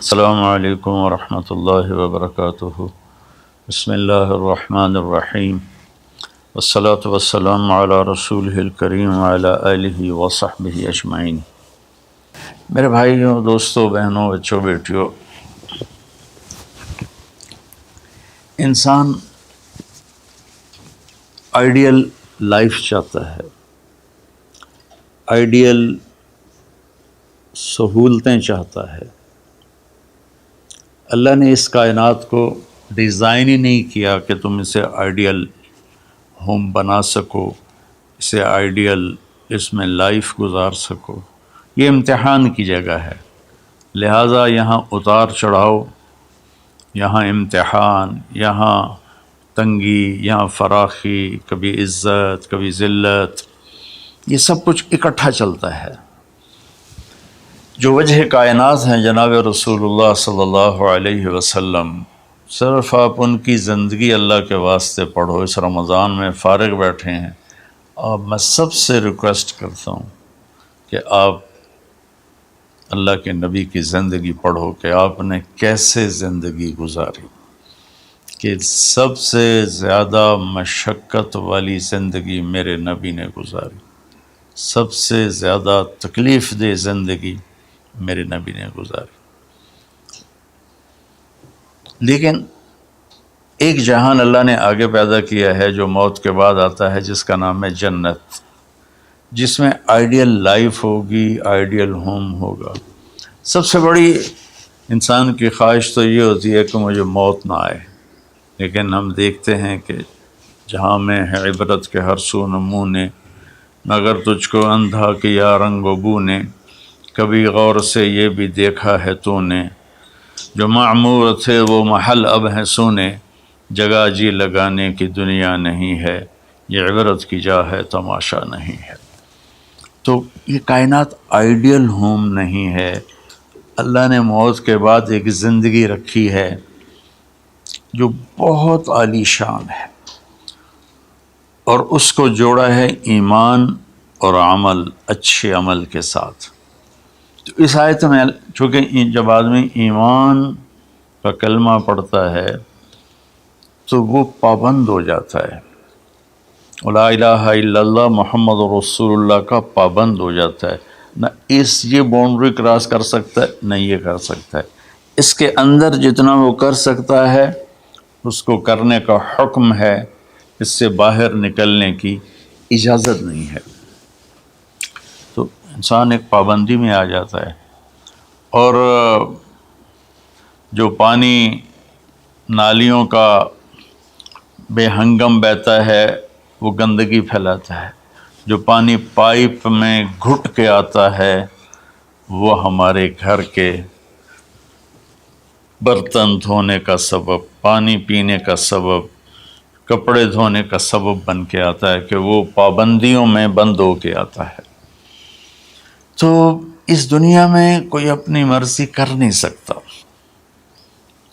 السلام علیکم ورحمۃ اللہ وبرکاتہ۔ بسم اللہ الرحمن الرحیم، والصلاة والسلام علی رسولہ الکریم وعلی آلہ وصحبہ اجمعین۔ میرے بھائیوں، دوستوں، بہنوں، بچوں، بیٹیوں، انسان آئیڈیل لائف چاہتا ہے، آئیڈیل سہولتیں چاہتا ہے۔ اللہ نے اس کائنات کو ڈیزائن ہی نہیں کیا کہ تم اسے آئیڈیل ہوم بنا سکو، اسے آئیڈیل اس میں لائف گزار سکو۔ یہ امتحان کی جگہ ہے، لہٰذا یہاں اتار چڑھاؤ، یہاں امتحان، یہاں تنگی، یہاں فراخی، کبھی عزت، کبھی ذلت، یہ سب کچھ اکٹھا چلتا ہے۔ جو وجہ کائنات ہیں جناب رسول اللہ صلی اللہ علیہ وسلم، صرف آپ ان کی زندگی اللہ کے واسطے پڑھو۔ اس رمضان میں فارغ بیٹھے ہیں، اور میں سب سے ریکویسٹ کرتا ہوں کہ آپ اللہ کے نبی کی زندگی پڑھو کہ آپ نے کیسے زندگی گزاری، کہ سب سے زیادہ مشقت والی زندگی میرے نبی نے گزاری، سب سے زیادہ تکلیف دہ زندگی میرے نبی نے گزاری۔ لیکن ایک جہان اللہ نے آگے پیدا کیا ہے جو موت کے بعد آتا ہے، جس کا نام ہے جنت، جس میں آئیڈیل لائف ہوگی، آئیڈیل ہوم ہوگا۔ سب سے بڑی انسان کی خواہش تو یہ ہوتی ہے کہ مجھے موت نہ آئے، لیکن ہم دیکھتے ہیں کہ جہاں میں ہے عبرت کے ہر سو نمونے، مگر تجھ کو اندھا کیا رنگ و بو نے، کبھی غور سے یہ بھی دیکھا ہے تو نے، جو معمور تھے وہ محل اب ہیں سونے، جگہ جی لگانے کی دنیا نہیں ہے، یہ عبرت کی جا ہے تماشا نہیں ہے۔ تو یہ کائنات آئیڈیل ہوم نہیں ہے۔ اللہ نے موت کے بعد ایک زندگی رکھی ہے جو بہت عالی شان ہے، اور اس کو جوڑا ہے ایمان اور عمل، اچھے عمل کے ساتھ۔ تو اس آیت میں چونکہ جب آدمی ایمان کا کلمہ پڑھتا ہے تو وہ پابند ہو جاتا ہے، لا الہ الا اللہ محمد رسول اللہ کا پابند ہو جاتا ہے، نہ یہ باؤنڈری کراس کر سکتا ہے، نہ یہ کر سکتا ہے۔ اس کے اندر جتنا وہ کر سکتا ہے اس کو کرنے کا حکم ہے، اس سے باہر نکلنے کی اجازت نہیں ہے۔ تو انسان ایک پابندی میں آ جاتا ہے، اور جو پانی نالیوں کا بے ہنگم بہتا ہے وہ گندگی پھیلاتا ہے، جو پانی پائپ میں گھٹ کے آتا ہے وہ ہمارے گھر کے برتن دھونے کا سبب، پانی پینے کا سبب، کپڑے دھونے کا سبب بن کے آتا ہے، کہ وہ پابندیوں میں بند ہو کے آتا ہے۔ تو اس دنیا میں کوئی اپنی مرضی کر نہیں سکتا،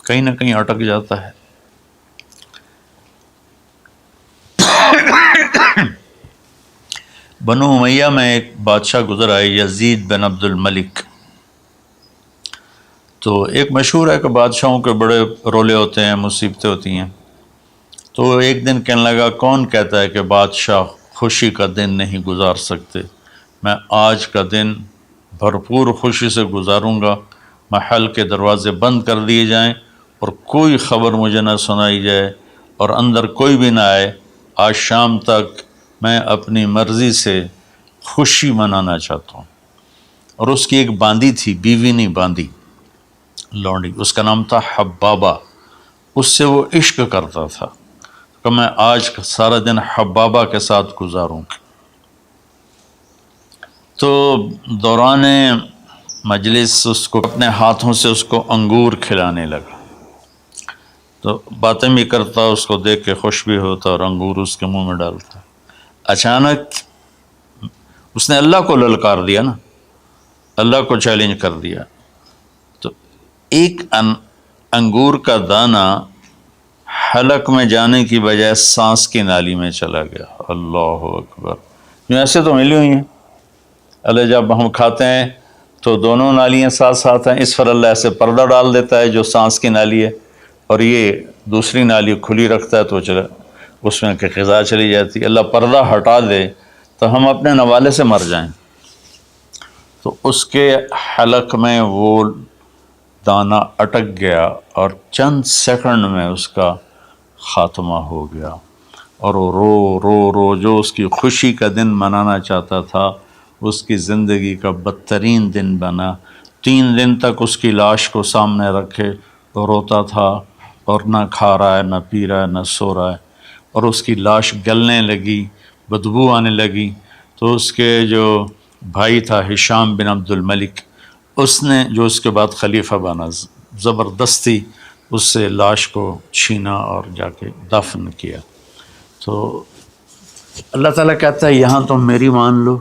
کہیں نہ کہیں اٹک جاتا ہے۔ بنو امیہ میں ایک بادشاہ گزر آئے، یزید بن عبد الملک۔ تو ایک مشہور ہے کہ بادشاہوں کے بڑے رولے ہوتے ہیں، مصیبتیں ہوتی ہیں۔ تو ایک دن کہنے لگا، کون کہتا ہے کہ بادشاہ خوشی کا دن نہیں گزار سکتے؟ میں آج کا دن بھرپور خوشی سے گزاروں گا، محل کے دروازے بند کر دیے جائیں اور کوئی خبر مجھے نہ سنائی جائے اور اندر کوئی بھی نہ آئے۔ آج شام تک میں اپنی مرضی سے خوشی منانا چاہتا ہوں۔ اور اس کی ایک باندی تھی، بیوی نہیں باندی، لونڈی، اس کا نام تھا حبابہ۔ اس سے وہ عشق کرتا تھا کہ میں آج سارا دن حبابہ کے ساتھ گزاروں گا۔ تو دوران مجلس اس کو اپنے ہاتھوں سے اس کو انگور کھلانے لگا، تو باتیں بھی کرتا، اس کو دیکھ کے خوش بھی ہوتا اور انگور اس کے منہ میں ڈالتا۔ اچانک اس نے اللہ کو للکار دیا نا، اللہ کو چیلنج کر دیا، تو ایک انگور کا دانہ حلق میں جانے کی بجائے سانس کی نالی میں چلا گیا۔ اللہ اکبر! جو ایسے تو ملی ہوئی ہیں، اللہ جب ہم کھاتے ہیں تو دونوں نالیاں ساتھ ساتھ ہیں، اس پر اللہ ایسے پردہ ڈال دیتا ہے جو سانس کی نالی ہے، اور یہ دوسری نالی کھلی رکھتا ہے تو چلا اس میں کہ غذا چلی جاتی ہے۔ اللہ پردہ ہٹا دے تو ہم اپنے نوالے سے مر جائیں، تو اس کے حلق میں وہ دانہ اٹک گیا اور چند سیکنڈ میں اس کا خاتمہ ہو گیا، اور وہ رو رو رو جو اس کی خوشی کا دن منانا چاہتا تھا اس کی زندگی کا بدترین دن بنا۔ 3 دن تک اس کی لاش کو سامنے رکھے تو روتا تھا، اور نہ کھا رہا ہے، نہ پی رہا ہے، نہ سو رہا ہے، اور اس کی لاش گلنے لگی، بدبو آنے لگی۔ تو اس کے جو بھائی تھا ہشام بن عبد الملک، اس نے جو اس کے بعد خلیفہ بنا، زبردستی اس سے لاش کو چھینا اور جا کے دفن کیا۔ تو اللہ تعالیٰ کہتا ہے یہاں تم میری مان لو،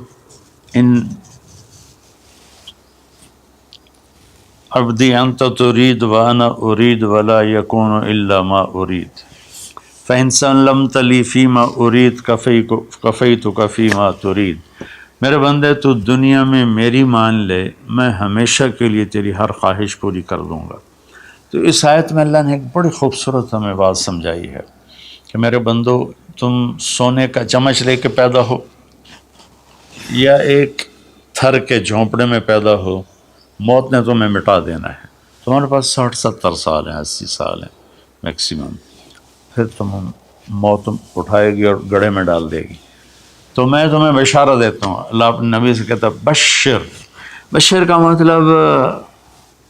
ان عبدی انت ترید وانا ارید ولا یکون الا ما ارید فإن سلمت لی فیما ارید کفیتک فیما ترید۔ میرے بندے تو دنیا میں میری مان لے، میں ہمیشہ کے لیے تیری ہر خواہش پوری کر دوں گا۔ تو اس آیت میں اللہ نے ایک بڑی خوبصورت ہمیں بات سمجھائی ہے کہ میرے بندو، تم سونے کا چمچ لے کے پیدا ہو یا ایک تھر کے جھونپڑے میں پیدا ہو، موت نے تمہیں مٹا دینا ہے۔ تمہارے پاس 60-70 سال ہیں، 80 سال ہیں میکسیمم، پھر موت اٹھائے گی اور گڑھے میں ڈال دے گی۔ تو میں تمہیں بشارت دیتا ہوں، اللہ اپنے نبی سے کہتا ہے بشر کا مطلب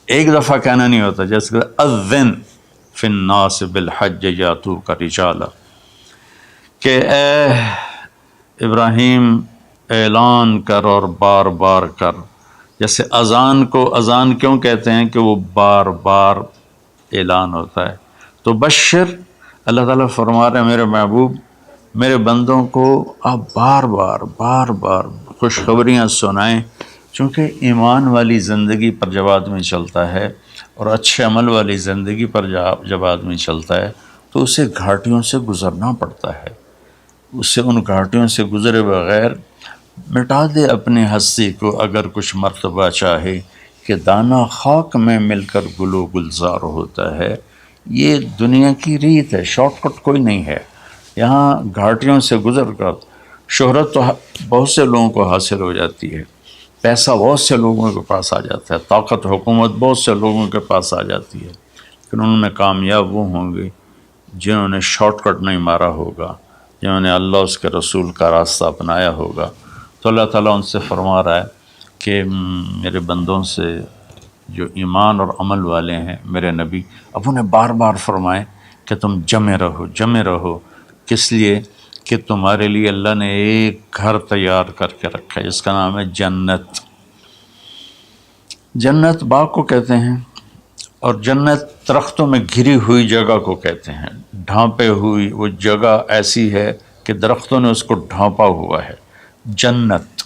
ایک دفعہ کہنا نہیں ہوتا، جیسے کہ اذن فی الناس بالحج یاتوک رجالا، کہ اے ابراہیم اعلان کر اور بار بار کر۔ جیسے اذان کو اذان کیوں کہتے ہیں کہ وہ بار بار اعلان ہوتا ہے، تو بشر اللہ تعالیٰ فرما رہے ہیں میرے محبوب، میرے بندوں کو آپ بار بار خوشخبریاں سنائیں، چونکہ ایمان والی زندگی پر جب آدمی چلتا ہے اور اچھے عمل والی زندگی پر جب آدمی چلتا ہے تو اسے گھاٹیوں سے گزرنا پڑتا ہے، اسے ان گھاٹیوں سے گزرے بغیر مٹا دے اپنی ہستی کو اگر کچھ مرتبہ چاہے کہ دانہ خاک میں مل کر گل و گلزار ہوتا ہے۔ یہ دنیا کی ریت ہے، شارٹ کٹ کوئی نہیں ہے۔ یہاں گھاٹیوں سے گزر کر شہرت تو بہت سے لوگوں کو حاصل ہو جاتی ہے، پیسہ بہت سے لوگوں کے پاس آ جاتا ہے، طاقت حکومت بہت سے لوگوں کے پاس آ جاتی ہے، لیکن ان میں کامیاب وہ ہوں گے جنہوں نے شارٹ کٹ نہیں مارا ہوگا، جنہوں نے اللہ اس کے رسول کا راستہ اپنایا ہوگا۔ تو اللہ تعالیٰ ان سے فرما رہا ہے کہ میرے بندوں سے جو ایمان اور عمل والے ہیں، میرے نبی اب انہیں بار بار فرمائیں کہ تم جمے رہو، کس لیے کہ تمہارے لیے اللہ نے ایک گھر تیار کر کے رکھا ہے جس کا نام ہے جنت۔ جنت باغ کو کہتے ہیں، اور جنت درختوں میں گھری ہوئی جگہ کو کہتے ہیں، ڈھانپے ہوئی وہ جگہ ایسی ہے کہ درختوں نے اس کو ڈھانپا ہوا ہے۔ جنت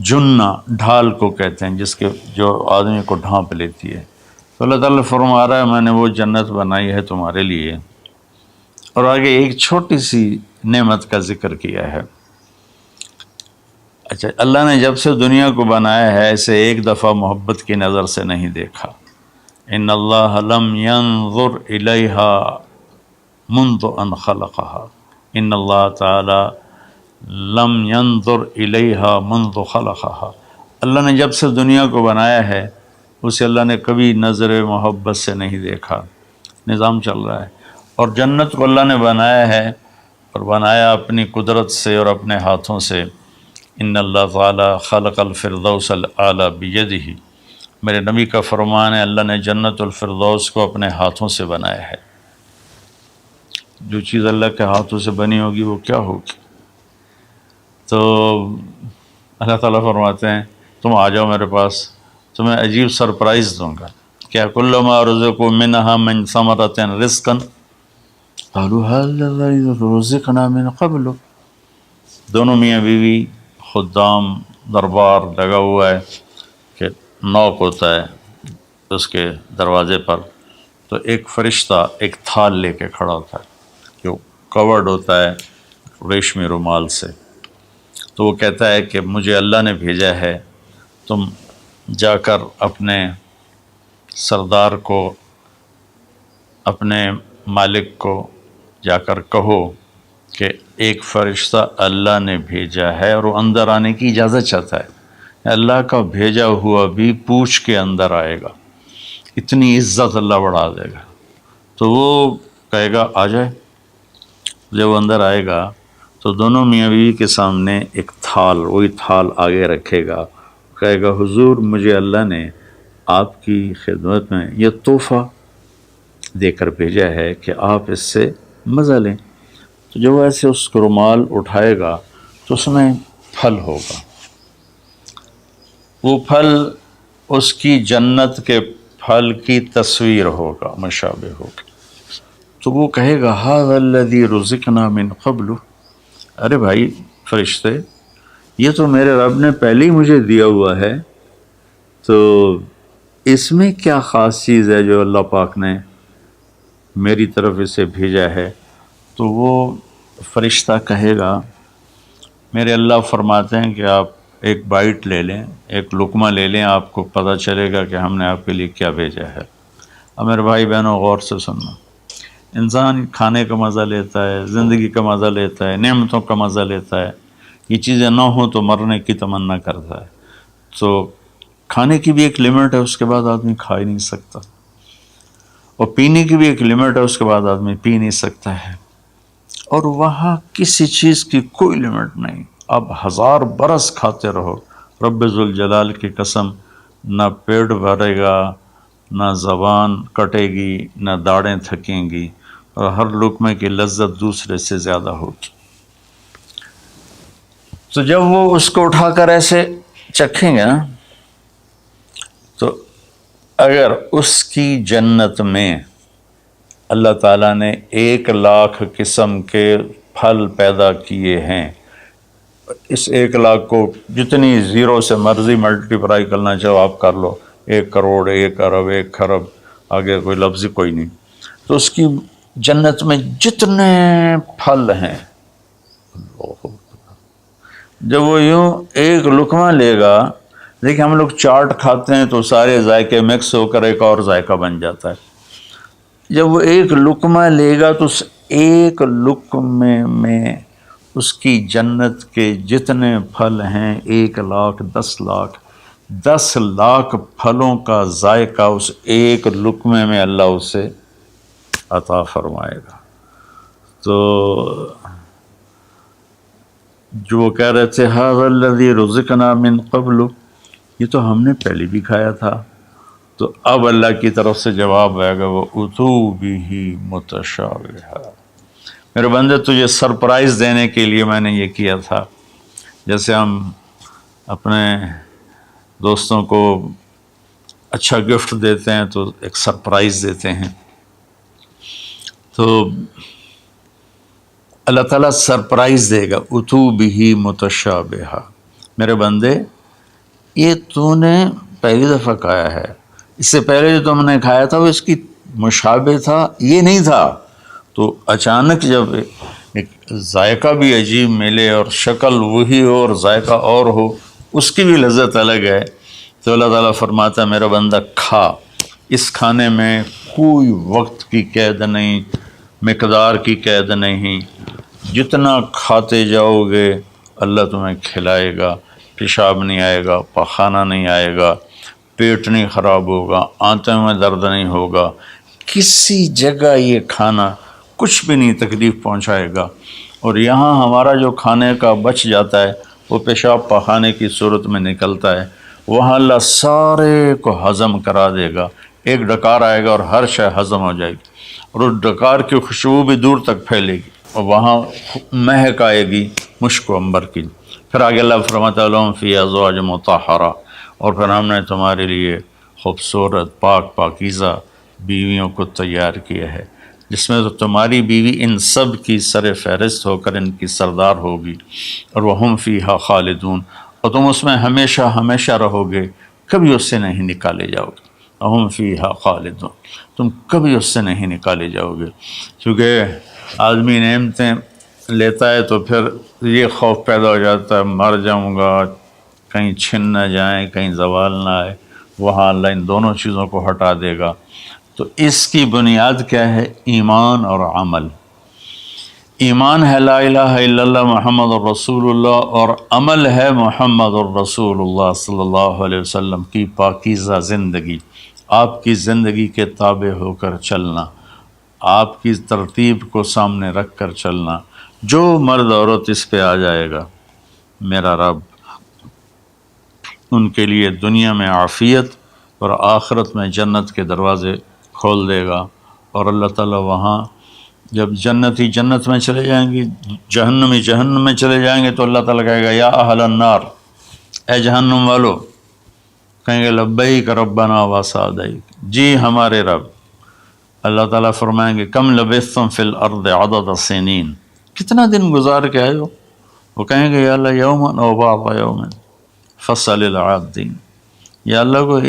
جنہ ڈھال کو کہتے ہیں جس کے جو آدمی کو ڈھانپ لیتی ہے۔ تو اللہ تعالیٰ فرما رہا ہے میں نے وہ جنت بنائی ہے تمہارے لیے، اور آگے ایک چھوٹی سی نعمت کا ذکر کیا ہے۔ اچھا، اللہ نے جب سے دنیا کو بنایا ہے اسے ایک دفعہ محبت کی نظر سے نہیں دیکھا۔ ان اللہ لم ينظر الیہا منذ ان خلقها، ان اللہ تعالی لم ينظر الیہا منذ خلقها، اللہ نے جب سے دنیا کو بنایا ہے اسے اللہ نے کبھی نظر محبت سے نہیں دیکھا۔ نظام چل رہا ہے، اور جنت کو اللہ نے بنایا ہے، اور بنایا اپنی قدرت سے اور اپنے ہاتھوں سے۔ ان اللہ تعالی خلق الفردوس الاعلی بیدہ، میرے نبی کا فرمان ہے اللہ نے جنت الفردوس کو اپنے ہاتھوں سے بنایا ہے۔ جو چیز اللہ کے ہاتھوں سے بنی ہوگی وہ کیا ہوگی؟ تو اللہ تعالیٰ فرماتے ہیں تم آ جاؤ میرے پاس، تمہیں عجیب سرپرائز دوں گا۔ کیا کل ما رزقوا منہا من ثمرۃ رزقا قالوا هذا الذی رزقنا من قبل، دونوں میاں بیوی، خدام، دربار لگا ہوا ہے کہ نوک ہوتا ہے اس کے دروازے پر، تو ایک فرشتہ ایک تھال لے کے کھڑا ہوتا ہے جو کورڈ ہوتا ہے ریشمی رومال سے، تو وہ کہتا ہے کہ مجھے اللہ نے بھیجا ہے تم جا کر اپنے سردار کو، اپنے مالک کو جا کر کہو کہ ایک فرشتہ اللہ نے بھیجا ہے اور وہ اندر آنے کی اجازت چاہتا ہے، اللہ کا بھیجا ہوا بھی پوچھ کے اندر آئے گا، اتنی عزت اللہ بڑھا دے گا۔ تو وہ کہے گا آ جائے۔ جب وہ اندر آئے گا تو دونوں میاں بیوی کے سامنے ایک تھال، وہی تھال آگے رکھے گا، کہے گا حضور مجھے اللہ نے آپ کی خدمت میں یہ تحفہ دے کر بھیجا ہے کہ آپ اس سے مزہ لیں۔ تو جب وہ ایسے اس کو رومال اٹھائے گا تو اس میں پھل ہوگا، وہ پھل اس کی جنت کے پھل کی تصویر ہوگا، مشابہ ہوگا۔ تو وہ کہے گا ھذا الذی رزقنا من قبل، ارے بھائی فرشتے یہ تو میرے رب نے پہلے ہی مجھے دیا ہوا ہے، تو اس میں کیا خاص چیز ہے جو اللہ پاک نے میری طرف اسے بھیجا ہے؟ تو وہ فرشتہ کہے گا میرے اللہ فرماتے ہیں کہ آپ ایک بائٹ لے لیں، ایک لقمہ لے لیں، آپ کو پتہ چلے گا کہ ہم نے آپ کے لیے کیا بھیجا ہے۔ اب میرے بھائی بہنوں غور سے سننا، انسان کھانے کا مزہ لیتا ہے، زندگی کا مزہ لیتا ہے، نعمتوں کا مزہ لیتا ہے، یہ چیزیں نہ ہوں تو مرنے کی تمنا کرتا ہے۔ تو کھانے کی بھی ایک لمٹ ہے، اس کے بعد آدمی کھا ہی نہیں سکتا، اور پینے کی بھی ایک لمٹ ہے، اس کے بعد آدمی پی نہیں سکتا ہے، اور وہاں کسی چیز کی کوئی لمٹ نہیں، اب 1000 برس کھاتے رہو، رب ذوالجلال کی قسم نہ پیٹ بھرے گا، نہ زبان کٹے گی، نہ داڑیں تھکیں گی، اور ہر لقمے کی لذت دوسرے سے زیادہ ہوگی۔ تو جب وہ اس کو اٹھا کر ایسے چکھیں گے نا، تو اگر اس کی جنت میں اللہ تعالیٰ نے 1,00,000 قسم کے پھل پیدا کیے ہیں، اس 1,00,000 کو جتنی زیرو سے مرضی ملٹیپلائی کرنا چاہو آپ کر لو، 1 کروڑ، 1 ارب، 1 خرب، آگے کوئی لفظ کوئی نہیں۔ تو اس کی جنت میں جتنے پھل ہیں، جب وہ یوں ایک لقمہ لے گا، دیکھیں ہم لوگ چاٹ کھاتے ہیں تو سارے ذائقے مکس ہو کر ایک اور ذائقہ بن جاتا ہے، جب وہ ایک لقمہ لے گا تو اس ایک لقمے میں اس کی جنت کے جتنے پھل ہیں 1,00,000، 10,00,000، 10,00,000 پھلوں کا ذائقہ اس ایک لقمے میں اللہ اسے عطا فرمائے گا۔ تو جو کہہ رہے تھے ھذا الذی رزقنا من قبل، یہ تو ہم نے پہلے بھی کھایا تھا، تو اب اللہ کی طرف سے جواب آئے گا وہ اتو بہ متشابہا، میرے بندے تجھے سرپرائز دینے کے لیے میں نے یہ کیا تھا، جیسے ہم اپنے دوستوں کو اچھا گفٹ دیتے ہیں تو ایک سرپرائز دیتے ہیں، تو اللہ تعالیٰ سرپرائز دے گا اتو بہ متشابہا، میرے بندے یہ تو نے پہلی دفعہ کھایا ہے، اس سے پہلے جو تم نے کھایا تھا وہ اس کی مشابہ تھا، یہ نہیں تھا۔ تو اچانک جب ایک ذائقہ بھی عجیب ملے اور شکل وہی ہو اور ذائقہ اور ہو، اس کی بھی لذت الگ ہے، تو اللہ تعالیٰ فرماتا ہے میرا بندہ کھا، اس کھانے میں کوئی وقت کی قید نہیں، مقدار کی قید نہیں، جتنا کھاتے جاؤ گے اللہ تمہیں کھلائے گا، پیشاب نہیں آئے گا، پخانہ نہیں آئے گا، پیٹ نہیں خراب ہوگا، آنتوں میں درد نہیں ہوگا، کسی جگہ یہ کھانا کچھ بھی نہیں تکلیف پہنچائے گا، اور یہاں ہمارا جو کھانے کا بچ جاتا ہے وہ پیشاب پخانے کی صورت میں نکلتا ہے، وہاں اللہ سارے کو ہضم کرا دے گا، ایک ڈکار آئے گا اور ہر شے ہضم ہو جائے گی، اور اس ڈکار کی خوشبو بھی دور تک پھیلے گی، اور وہاں مہک آئے گی مشک و عنبر کی۔ پھر آگے اللہ فرماتا ہے لہم فیہا ازواج مطہرہ، اور پھر ہم نے تمہارے لیے خوبصورت پاک پاکیزہ بیویوں کو تیار کیا ہے، جس میں تو تمہاری بیوی ان سب کی سر فہرست ہو کر ان کی سردار ہوگی، اور وہم فیہا خالدون، اور تم اس میں ہمیشہ ہمیشہ رہو گے، کبھی اس سے نہیں نکالے جاؤ گے، وہم فیہا خالدون، تم کبھی اس سے نہیں نکالے جاؤ گے، کیونکہ آدمی نعمتیں لیتا ہے تو پھر یہ خوف پیدا ہو جاتا ہے مر جاؤں گا، کہیں چھن نہ جائیں، کہیں زوال نہ آئے، وہاں اللہ ان دونوں چیزوں کو ہٹا دے گا۔ تو اس کی بنیاد کیا ہے؟ ایمان اور عمل۔ ایمان ہے لا الہ الا اللہ محمد الرسول اللہ، اور عمل ہے محمد الرسول اللہ صلی اللہ علیہ وسلم کی پاکیزہ زندگی، آپ کی زندگی کے تابع ہو کر چلنا، آپ کی ترتیب کو سامنے رکھ کر چلنا۔ جو مرد عورت اس پہ آ جائے گا، میرا رب ان کے لیے دنیا میں عافیت اور آخرت میں جنت کے دروازے کھول دے گا۔ اور اللہ تعالیٰ وہاں جب جنتی جنت میں چلے جائیں گے، جہنمی جہنم میں چلے جائیں گے، تو اللہ تعالیٰ کہے گا یا اہل النار، اے جہنم والو، کہیں گے لبیک ربنا و سعدیک، جی ہمارے رب۔ اللہ تعالیٰ فرمائیں گے کم لبثتم فی الارض عدد سنین، کتنا دن گزار کے آئے ہو؟ وہ کہیں گے یا اللہ یوما او بعض یوم فصل العادین، یا اللہ کو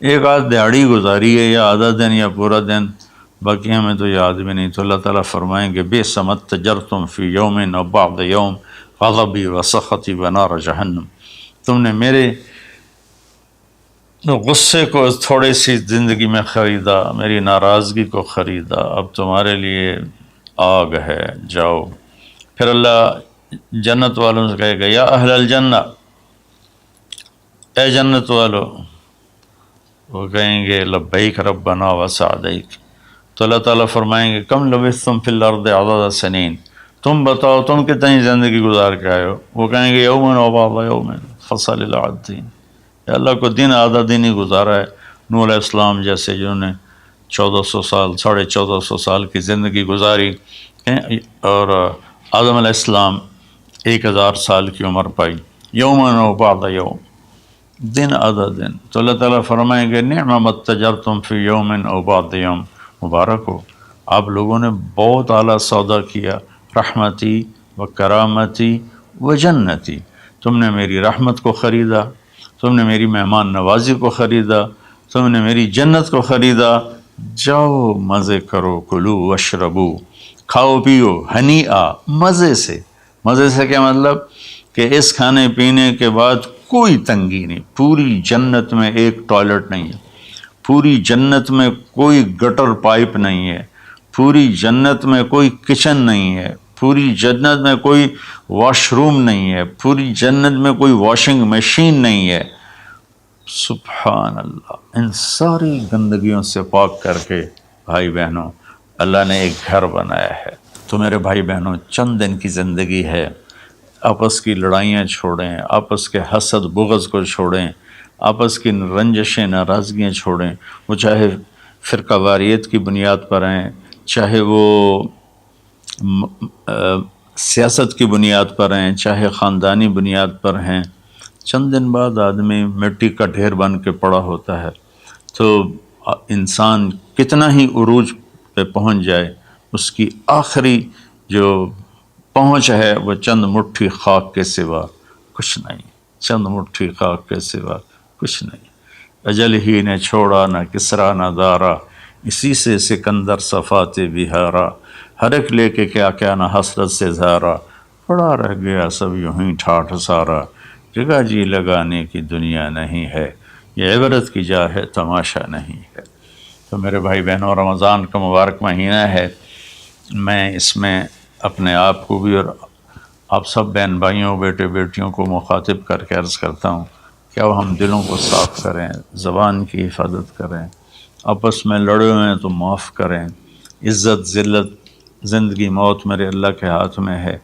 ایک آدھ دیہڑی گزاری ہے، یا آدھا دن یا پورا دن، باقی ہمیں تو یاد بھی نہیں۔ تو اللہ تعالیٰ فرمائیں گے بئس ما اتجرتم فی یوم او بعض یوم غضبی و سخطی و نار جہنم، تم نے میرے غصے کو تھوڑی سی زندگی میں خریدا، میری ناراضگی کو خریدا، اب تمہارے لیے آگ ہے، جاؤ۔ پھر اللہ جنت والوں سے کہے گا یا اہل الجنہ، اے جنت والو، وہ کہیں گے لبیک ربنا و سعدیک۔ تو اللہ تعالیٰ فرمائیں گے کم لبثتم فی الارض عدد سنین، تم بتاؤ تم کتنی زندگی گزار کے آئے ہو؟ وہ کہیں گے یومن و بعض یومن فصل العادین، یا اللہ کو دن آدھا دن ہی گزارا ہے۔ نوح علیہ السلام جیسے جنہوں نے 1400 سال 1450 سال کی زندگی گزاری، اور آدم علیہ السلام 1000 سال کی عمر پائی، یومن و بعض یوم، دن آدھا دن۔ تو اللہ تعالیٰ فرمائیں گے نعم ما اتجرتم فی یوم او بعض یوم، مبارک ہو، آپ لوگوں نے بہت اعلیٰ سودا کیا، رحمتی و کرامتی و جنتی، تم نے میری رحمت کو خریدا، تم نے میری مہمان نوازی کو خریدا، تم نے میری جنت کو خریدا، جاؤ مزے کرو، کلو واشربو، کھاؤ پیو، ہنیئا، مزے سے۔ مزے سے کیا مطلب؟ کہ اس کھانے پینے کے بعد کوئی تنگی نہیں، پوری جنت میں ایک ٹوائلٹ نہیں ہے، پوری جنت میں کوئی گٹر پائپ نہیں ہے، پوری جنت میں کوئی کچن نہیں ہے، پوری جنت میں کوئی واش روم نہیں ہے، پوری جنت میں کوئی واشنگ مشین نہیں ہے۔ سبحان اللہ، ان ساری گندگیوں سے پاک کر کے بھائی بہنوں اللہ نے ایک گھر بنایا ہے۔ تو میرے بھائی بہنوں چند دن کی زندگی ہے، آپس کی لڑائیاں چھوڑیں، آپس کے حسد بغض کو چھوڑیں، آپس کی رنجشیں ناراضگیاں چھوڑیں، وہ چاہے فرقہ واریت کی بنیاد پر ہیں، چاہے وہ سیاست کی بنیاد پر ہیں، چاہے خاندانی بنیاد پر ہیں۔ چند دن بعد آدمی مٹی کا ڈھیر بن کے پڑا ہوتا ہے، تو انسان کتنا ہی عروج پہ پہنچ جائے، اس کی آخری جو پہنچ ہے وہ چند مٹھی خاک کے سوا کچھ نہیں، چند مٹھی خاک کے سوا کچھ نہیں۔ اجل ہی نے چھوڑا نہ کسرا نہ دارا، اسی سے سکندر صفات بہارا، ہر ایک لے کے کیا کیا نہ حسرت سے زارا، پڑا رہ گیا سب یوں ہی ٹھاٹھ سارا، جگہ جی لگانے کی دنیا نہیں ہے، یہ عبرت کی جا ہے تماشا نہیں ہے۔ تو میرے بھائی بہنوں رمضان کا مبارک مہینہ ہے، میں اس میں اپنے آپ کو بھی اور آپ سب بہن بھائیوں بیٹے بیٹیوں کو مخاطب کر کے عرض کرتا ہوں کہ اب ہم دلوں کو صاف کریں، زبان کی حفاظت کریں، آپس میں لڑے ہوئے ہیں تو معاف کریں، عزت ذلت زندگی موت میرے اللہ کے ہاتھ میں ہے۔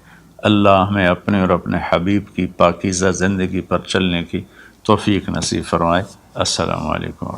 اللہ ہمیں اپنے اور اپنے حبیب کی پاکیزہ زندگی پر چلنے کی توفیق نصیب فرمائے۔ السلام علیکم۔